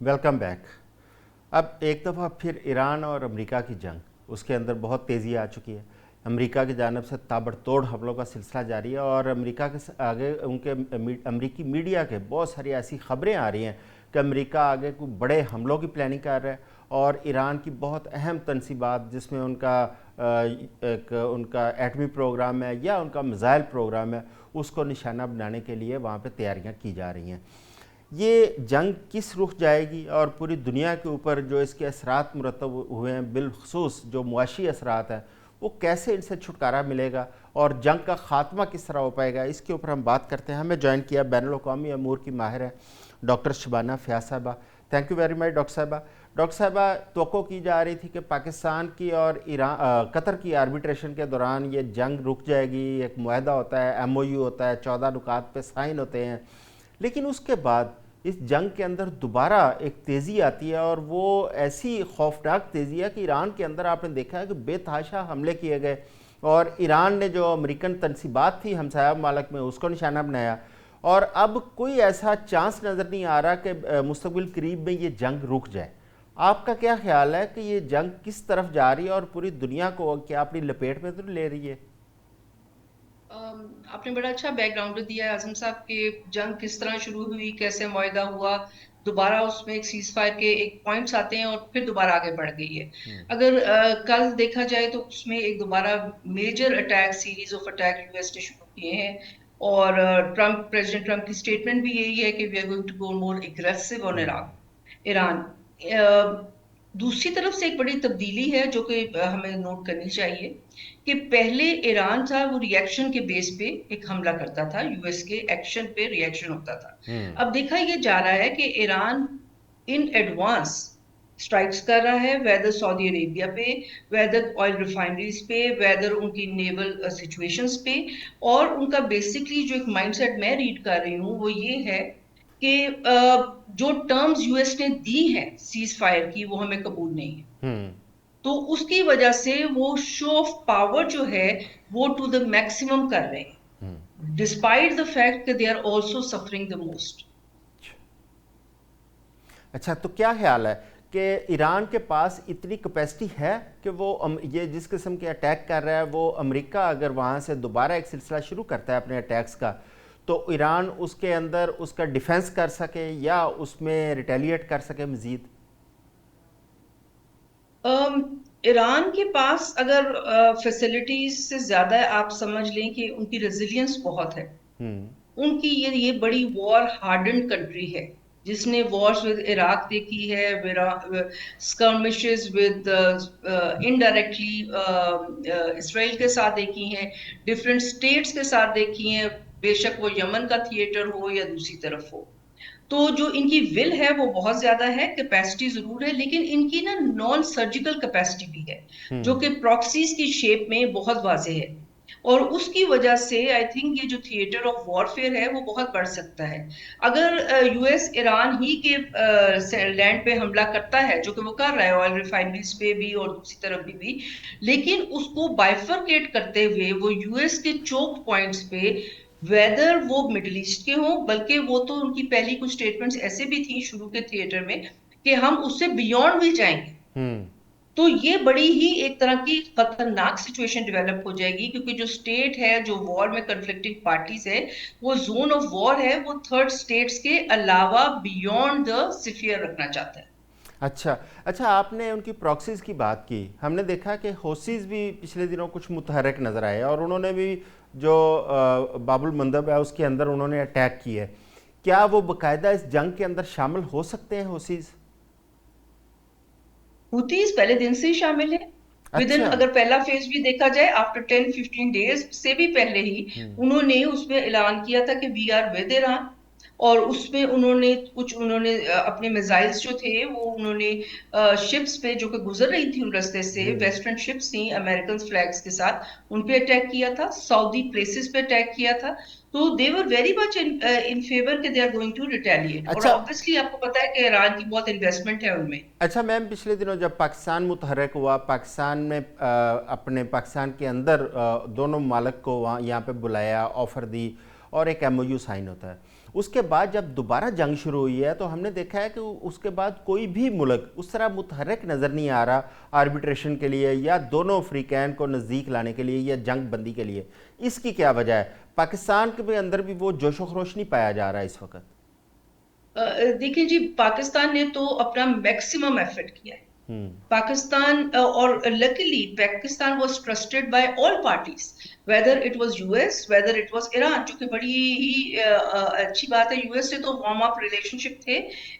Welcome back. अब एक दफ़ा फिर ईरान और अमेरिका की जंग, उसके अंदर बहुत तेज़ी आ चुकी है। अमेरिका की जानब से ताबड़तोड़ हमलों का सिलसिला जारी है और अमेरिका के आगे उनके अमेरिकी मीडिया के बहुत सारी ऐसी ख़बरें आ रही हैं कि अमेरिका आगे कोई बड़े हमलों की प्लानिंग कर रहा है और ईरान की बहुत अहम तनसीबात जिसमें उनका एटमी प्रोग्राम है या उनका मिज़ाइल प्रोग्राम है, उसको निशाना बनाने के लिए वहाँ पर तैयारियाँ की जा रही हैं। ये जंग किस रुख जाएगी और पूरी दुनिया के ऊपर जो इसके असरात मुरतब हुए हैं, बिलखसूस जो मुआशी असरात हैं, वो कैसे इनसे छुटकारा मिलेगा और जंग का ख़ात्मा किस तरह हो पाएगा, इसके ऊपर हम बात करते हैं। हमें ज्वाइन किया बैनुल-अक़वामी अमूर की माहिर है डॉक्टर शबाना फ़याज़ साहिबा। Thank you very much doctor साहिबा। डॉक्टर साहिबा, तवक्को की जा रही थी कि पाकिस्तान की और कतर की आर्बिट्रेशन के दौरान ये जंग रुक जाएगी, एक मुआहदा होता है, MOU होता है, 14 नुकात पे साइन होते हैं, लेकिन उसके बाद इस जंग के अंदर दोबारा एक तेज़ी आती है और वो ऐसी खौफनाक तेज़ी है कि ईरान के अंदर आपने देखा है कि बेतहाशा हमले किए गए और ईरान ने जो अमेरिकन तनसीबात थी हमसाया मालिक में उसको निशाना बनाया और अब कोई ऐसा चांस नज़र नहीं आ रहा कि मुस्तक़बिल करीब में ये जंग रुक जाए। आपका क्या ख्याल है कि ये जंग किस तरफ जा रही है और पूरी दुनिया को क्या अपनी लपेट में तो ले रही है? आपने बड़ा अच्छा बैकग्राउंड दिया है आजम साहब कि जंग किस तरह शुरू हुई, कैसे मुआहदा हुआ, दोबारा उसमें एक सीज फायर के एक पॉइंट्स आते हैं और फिर दोबारा आगे बढ़ गई है। अगर कल देखा जाए तो उसमें एक दोबारा major attack, series of attack US ने शुरू किए हैं और प्रेसिडेंट ट्रम्प की स्टेटमेंट भी यही है कि we are going to go more aggressive on Iran. दूसरी तरफ से एक बड़ी तब्दीली है जो कि हमें नोट करनी चाहिए कि पहले ईरान था वो रिएक्शन के बेस पे एक हमला करता था, यूएस के एक्शन पे रिएक्शन होता था। अब देखा ये जा रहा है कि ईरान इन एडवांस स्ट्राइक्स कर रहा है, वेदर सऊदी अरेबिया पे, वेदर ऑयल रिफाइनरीज पे, वेदर उनकी नेवल सिचुएशंस पे। और उनका बेसिकली जो एक माइंडसेट मैं रीड कर रही हूँ वो ये है कि जो टर्म्स यूएस ने दी है सीज फायर की वो हमें कबूल नहीं है। तो उसकी वजह से वो शो ऑफ पावर जो है वो टू द मैक्सिमम कर रहे हैं, डिस्पाइट द फैक्ट कि they are also suffering the most. अच्छा, तो क्या ख्याल है कि ईरान के पास इतनी कैपेसिटी है कि वो ये जिस किस्म के अटैक कर रहा है, वो अमेरिका अगर वहाँ से दोबारा एक सिलसिला शुरू करता है अपने अटैक्स का, तो ईरान उसके अंदर उसका डिफेंस कर सके या उसमें रिटेलिएट कर सके मज़ीद? ईरान के पास अगर फैसिलिटीज से ज्यादा आप समझ लें कि उनकी रेजिलियंस बहुत है। उनकी ये बड़ी वॉर हार्डन्ड कंट्री है जिसने वॉर्स विद इराक देखी है, स्कर्मिशेस विद इनडायरेक्टली इसराइल के साथ देखी हैं, डिफरेंट स्टेट्स के साथ देखी हैं, बेशक वो यमन का थिएटर हो या दूसरी तरफ हो। तो जो इनकी विल है वो बहुत ज्यादा है, कैपेसिटी जरूर है, लेकिन इनकी ना नॉन सर्जिकल कैपेसिटी भी है जो कि प्रॉक्सीज की शेप में बहुत वाजे है। और उसकी वजह से आई थिंक ये जो थिएटर ऑफ वॉरफेयर है वो बहुत बढ़ सकता है। अगर यूएस ईरान ही के लैंड पे हमला करता है, जो कि वो कर रहा है ऑयल रिफाइनरीज पे भी और दूसरी तरफ भी, लेकिन उसको बाइफरकेट करते हुए वो यूएस के चोक पॉइंट्स पे, वेदर वो मिडिल ईस्ट के हों, बल्कि वो तो उनकी पहली कुछ स्टेटमेंट्स ऐसे भी थी शुरू के थिएटर में कि हम उससे बियॉन्ड भी जाएंगे। तो ये बड़ी ही एक तरह की खतरनाक सिचुएशन डेवलप हो जाएगी, क्योंकि जो स्टेट है जो वॉर में कंफ्लिक्टिंग पार्टीज है वो जोन ऑफ वॉर है, वो थर्ड स्टेट्स के अलावा बियॉन्ड द स्फीयर रखना चाहता है। अच्छा अच्छा, आपने उनकी प्रॉक्सीज की बात की। हमने देखा कि हौसीज भी पिछले दिनों कुछ मुतहरक नज़र आए और उन्होंने भी जो बाबुल मंदब है उसके अंदर उन्होंने अटैक किए। क्या वो बाकायदा इस जंग के अंदर शामिल हो सकते हैं हौसीज? हुतीज पहले दिन से ही शामिल है। विद इन, अच्छा। अगर पहला फेज भी देखा जाए आफ्टर 10-15 डेज से भी पहले ही उन्होंने उसमें ऐलान किया था कि वी आर विद ईरान। और उसमें उन्होंने अपने मिसाइल्स जो थे वो उन्होंने शिप्स पे जो कि गुजर रही थी उन रास्ते से, वेस्टर्न शिप्स थी अमेरिकन फ्लैग्स के साथ, उन पे अटैक किया था, सऊदी प्लेसेस पे अटैक किया था। तो they were very much in favour कि they are going to retaliate. और अच्छा ऑब्वियसली आपको पता है कि ईरान की बहुत इन्वेस्टमेंट है उनमें। अच्छा मैम, पिछले दिनों जब पाकिस्तान मुतहरक हुआ, पाकिस्तान में अपने पाकिस्तान के अंदर दोनों मालिक को वहाँ यहाँ पे बुलाया, ऑफ़र दी और एक MOU साइन होता है। उसके बाद जब दोबारा जंग शुरू हुई है तो हमने देखा है कि उसके बाद कोई भी मुल्क उस तरह मुतहरक नज़र नहीं आ रहा आर्बिट्रेशन के लिए या दोनों अफ्रीकैन को नज़दीक लाने के लिए या जंग बंदी के लिए। इसकी क्या वजह है? पाकिस्तान के अंदर भी वो जोशो खरोश नहीं पाया जा रहा है इस वक्त। देखिए जी, पाकिस्तान ने तो अपना मैक्सिमम एफर्ट किया है। पाकिस्तान और luckily Pakistan was trusted bye all parties, whether it was US, whether it was Iran, जो कि बड़ी ही अच्छी बात है। यूएस से तो वार्म अप रिलेशनशिप थे,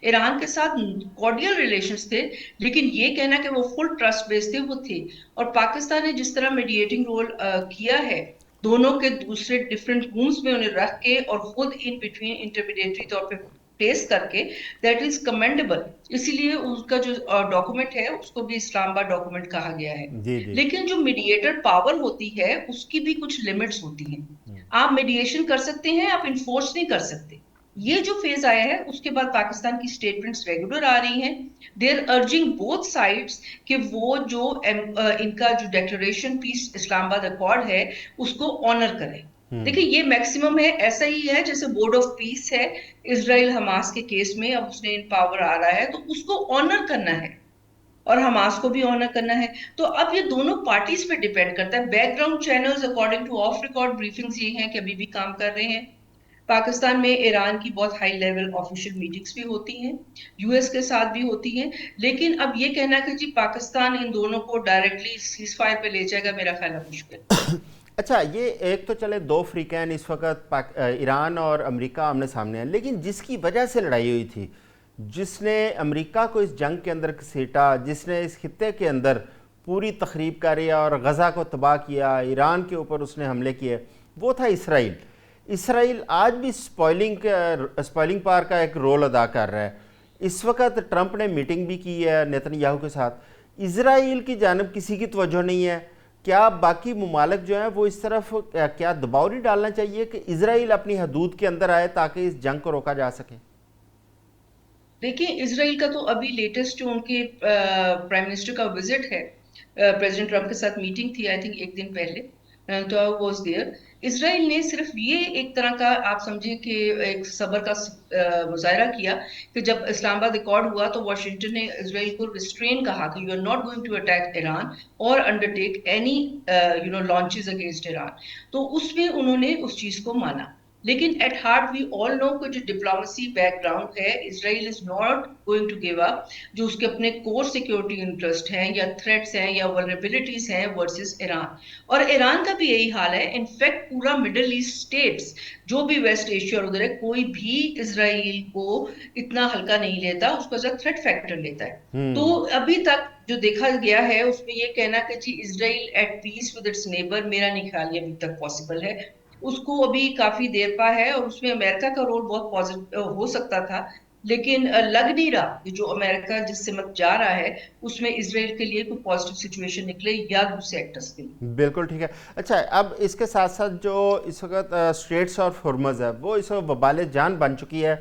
ईरान के साथ कॉर्डियल रिलेशंस थे, लेकिन ये कहना कि वो फुल ट्रस्ट बेस्ड थे, वो थे। और पाकिस्तान ने जिस तरह मीडिएटिंग रोल किया है, दोनों के दूसरे डिफरेंट रूम्स में उन्हें रख के और खुद इन बिटवीन इंटरमीडिएटरी तौर पे फेस करके, दैट इज कमेंडेबल। इसीलिए उसका जो डॉक्यूमेंट है उसको भी इस्लामाबाद डॉक्यूमेंट कहा गया है। जी जी। लेकिन जो मीडिएटर पावर होती है उसकी भी कुछ लिमिट्स होती हैं। आप मीडिएशन कर सकते हैं, आप इन्फोर्स नहीं कर सकते। ये जो फेज आया है उसके बाद पाकिस्तान की स्टेटमेंट्स रेगुलर आ रही हैं, they are urging both sides कि वो जो इनका जो डेक्लेरेशन पीस इस्लामाबाद अकॉर्ड है उसको ऑनर करें। देखिए, ये मैक्सिमम है, ऐसा ही है जैसे बोर्ड ऑफ पीस है इसराइल हमास के केस में, अब उसने इन पावर आ रहा है तो उसको ऑनर करना है और हमास को भी ऑनर करना है। तो अब ये दोनों पार्टीज पे डिपेंड करता है। Background channels according two of record briefings ये हैं कि अभी भी काम कर रहे हैं। पाकिस्तान में ईरान की बहुत हाई लेवल ऑफिशियल मीटिंग्स भी होती हैं, यूएस के साथ भी होती हैं। लेकिन अब ये कहना कि जी पाकिस्तान इन दोनों को डायरेक्टली सीज फायर पे ले जाएगा, मेरा ख्याल है मुश्किल। अच्छा, ये एक तो चले दो अफ्रीकैन इस वक्त ईरान और अमेरिका आमने सामने हैं, लेकिन जिसकी वजह से लड़ाई हुई थी, जिसने अमेरिका को इस जंग के अंदर घसीटा, जिसने इस खित्ते के अंदर पूरी तखरीब करी और गज़ा को तबाह किया, ईरान के ऊपर उसने हमले किए, वो था इसराइल। इसराइल आज भी स्पॉइलिंग पावर का एक रोल अदा कर रहा है। इस वक्त ट्रंप ने मीटिंग भी की है नेतन्याहू के साथ। इसराइल की जानब किसी की तवज्जो नहीं है। क्या बाकी मुमालिक जो हैं वो इस तरफ क्या दबाव नहीं डालना चाहिए कि इसराइल अपनी हदूद के अंदर आए ताकि इस जंग को रोका जा सके? देखिए, इसराइल का तो अभी लेटेस्ट जो उनके प्राइम मिनिस्टर का विजिट है, प्रेसिडेंट ट्रंप के साथ मीटिंग थी आई थिंक एक दिन पहले, तो आई वाज देयर। इसराइल ने सिर्फ ये एक तरह का आप समझिए कि एक सब्र का मुजाहरा किया कि जब इस्लामाबाद अकॉर्ड हुआ तो वाशिंगटन ने इसराइल को रिस्ट्रेन कहा कि you are not going to attack Iran और undertake any launches against Iran. तो उसमें उन्होंने उस चीज को माना। लेकिन at heart we all know कि जो डिप्लोमेसी बैकग्राउंड है, Israel is not going to give up जो उसके अपने कोर सिक्योरिटी इंटरेस्ट हैं या थ्रेट्स हैं या वल्नरेबिलिटीज हैं वर्सेस ईरान। और ईरान का भी यही हाल है। इनफैक्ट पूरा मिडिल ईस्ट स्टेट्स जो भी वेस्ट एशिया और उधर है, कोई भी इसराइल को इतना हल्का नहीं लेता, उसको एज थ्रेट फैक्टर लेता है। तो अभी तक जो देखा गया है उसमें ये कहना कि जी Israel at peace with its neighbour, मेरा नहीं ख्याल ये अभी तक पॉसिबल है। उसको अभी काफी देर पा है और उसमें अमेरिका का रोल बहुत पॉजिटिव हो सकता था, लेकिन लग नहीं रहा कि जो अमेरिका जिससे मत जा रहा है उसमें इसराइल के लिए कोई पॉजिटिव सिचुएशन निकले या दूसरे एक्टर्स के लिए। बिल्कुल ठीक है। अच्छा, अब इसके साथ साथ जो इस वक्त स्ट्रेट्स और हॉर्मज़ है वो इस वक्त वबाल जान बन चुकी है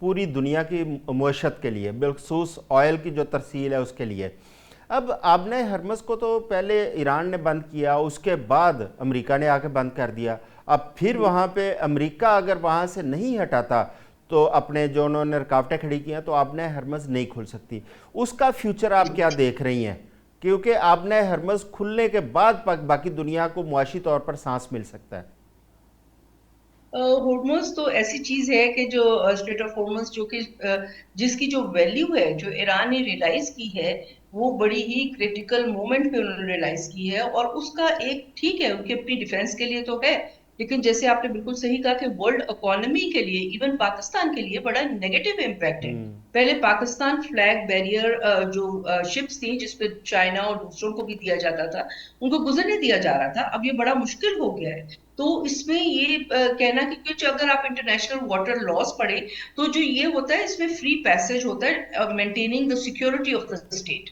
पूरी दुनिया की मईशत के लिए, बिलखसूस ऑयल की जो तरसील है उसके लिए। अब आपने हरमज़ को तो पहले ईरान ने बंद किया, उसके बाद अमेरिका ने आके बंद कर दिया। अब फिर वहाँ पे अमेरिका अगर वहाँ से नहीं हटाता तो अपने जो उन्होंने रुकावटें खड़ी की हैं तो आपने हरमज़ नहीं खुल सकती। उसका फ्यूचर आप क्या देख रही हैं? क्योंकि आपने हरमज़ खुलने के बाद बाकी दुनिया को मुआशी तौर पर सांस मिल सकता है। हॉर्मोन्स तो ऐसी चीज है कि जो स्टेट ऑफ हॉर्मोन्स जो कि जिसकी जो वैल्यू है जो ईरान ने रियलाइज की है, वो बड़ी ही क्रिटिकल मोमेंट पे उन्होंने रियलाइज की है। और उसका एक ठीक है, उनकी अपनी डिफेंस के लिए तो है, लेकिन जैसे आपने बिल्कुल सही कहा कि वर्ल्ड इकोनॉमी के लिए, इवन पाकिस्तान के लिए बड़ा नेगेटिव इम्पैक्ट है। पहले पाकिस्तान फ्लैग बैरियर जो शिप्स थी जिसपे चाइना और दूसरों को भी दिया जाता था, उनको गुजरने दिया जा रहा था, अब ये बड़ा मुश्किल हो गया है। तो इसमें ये कहना कि कुछ अगर आप इंटरनेशनल वाटर लॉज पढ़े तो जो ये होता है इसमें फ्री पैसेज होता है, maintaining the security of the state.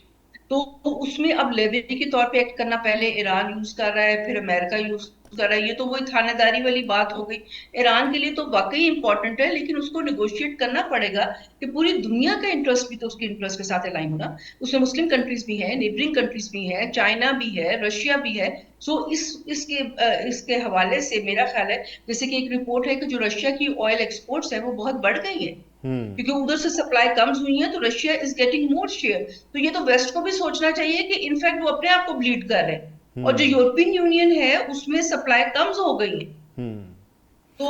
तो उसमें अब लेवी के तौर पे एक्ट करना पहले ईरान यूज कर रहा है, फिर अमेरिका यूज कर रहा है, ये तो वही थानेदारी वाली बात हो गई। ईरान के लिए तो वाकई इंपॉर्टेंट है, लेकिन उसको निगोशिएट करना पड़ेगा कि पूरी दुनिया का इंटरेस्ट भी तो उसके इंटरेस्ट के साथ अलाइन होना। उसमें मुस्लिम कंट्रीज भी हैं, नेबरिंग कंट्रीज भी हैं, चाइना भी है, रशिया भी है। सो इसके हवाले से मेरा ख्याल है, जैसे कि एक रिपोर्ट है कि जो रशिया की ऑयल एक्सपोर्ट्स है वो बहुत बढ़ गई है, क्योंकि उधर से सप्लाई कम हुई है, तो Russia is getting more share. तो ये तो वेस्ट को भी सोचना चाहिए कि इनफैक्ट वो अपने आप को ब्लीड कर रहे हैं, और जो यूरोपियन यूनियन है उसमें सप्लाई कम हो गई है। तो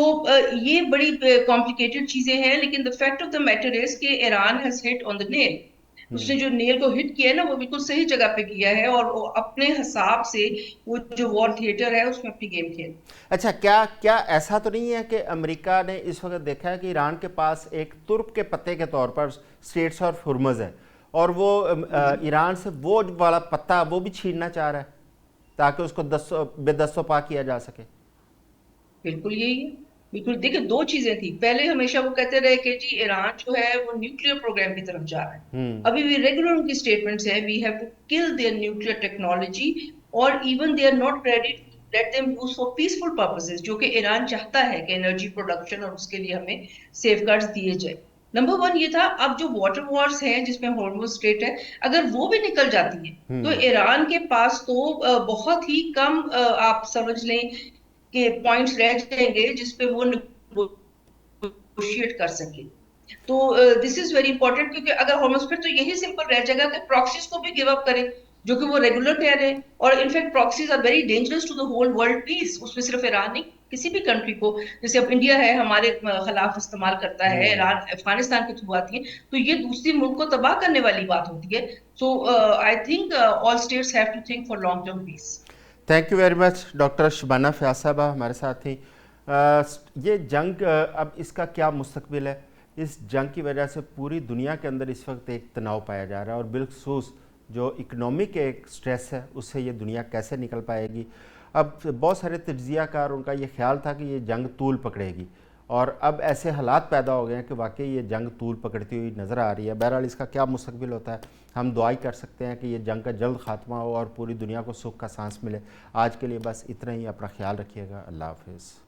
ये बड़ी कॉम्प्लिकेटेड चीजें हैं, लेकिन the fact of the matter is कि Iran has hit on the nail. उसने जो नेल को हिट किया है ना, वो बिल्कुल सही जगह पे किया है, और वो अपने हिसाब से वो जो वॉर थिएटर है उसमें अपनी गेम खेल। अच्छा, क्या क्या ऐसा तो नहीं है कि अमेरिका ने इस वक्त देखा है कि ईरान के पास एक तुर्क के पत्ते के तौर पर स्ट्रेट्स ऑफ हुर्मुज़ है, और वो ईरान से वो वाला पत्ता वो भी छीनना चाह रहा है ताकि उसको बेदस्तोपा किया जा सके? बिल्कुल यही है। बिल्कुल, देखिए दो चीजें थी। पहले हमेशा वो कहते रहे कि जी ईरान जो है वो न्यूक्लियर प्रोग्राम की तरफ जा रहा है। अभी भी रेगुलर उनकी स्टेटमेंट्स है, we have to kill their nuclear technology, और even they are not ready to let them use for peaceful purposes, जो कि ईरान चाहता है कि एनर्जी प्रोडक्शन और उसके लिए हमें सेफगार्ड्स दिए जाए। नंबर वन ये था। अब जो वाटर वॉर्स हैं जिसमें हॉर्मुज स्ट्रेट है, अगर वो भी निकल जाती है तो ईरान के पास तो बहुत ही कम आप समझ लें के पॉइंट्स रह जाएंगे जिसपे वो नेगोशिएट कर सके। तो दिस इज वेरी इंपॉर्टेंट, क्योंकि अगर हॉर्मस, फिर तो यही सिंपल रह जाएगा कि प्रॉक्सीज को भी गिव अप करें, जो कि वो रेगुलर कह रहे हैं। और in fact proxies are very dangerous to the whole world peace. उसमें सिर्फ ईरान नहीं, किसी भी कंट्री को, जैसे अब इंडिया है हमारे खिलाफ इस्तेमाल करता है, ईरान अफगानिस्तान के थ्रू आती है, तो ये दूसरी मुल्क को तबाह करने वाली बात होती है। So I think all states have to think for long term peace. Thank you very much. Doctor Shabana Fayaz साहबा हमारे साथ थी। ये जंग अब इसका क्या मुस्तकबिल है? इस जंग की वजह से पूरी दुनिया के अंदर इस वक्त एक तनाव पाया जा रहा है, और बिलखसूस जो इकनॉमिक एक स्ट्रेस है उससे ये दुनिया कैसे निकल पाएगी। अब बहुत सारे तज्ज़ियाकार, उनका ये ख्याल था कि ये जंग तूल पकड़ेगी, और अब ऐसे हालात पैदा हो गए हैं कि वाकई ये जंग तूल पकड़ती हुई नज़र आ रही है। बहरहाल इसका क्या मुस्तकबिल होता है, हम दुआई कर सकते हैं कि ये जंग का जल्द ख़ात्मा हो और पूरी दुनिया को सुख का सांस मिले। आज के लिए बस इतना ही। अपना ख्याल रखिएगा। अल्लाह हाफ़िज़।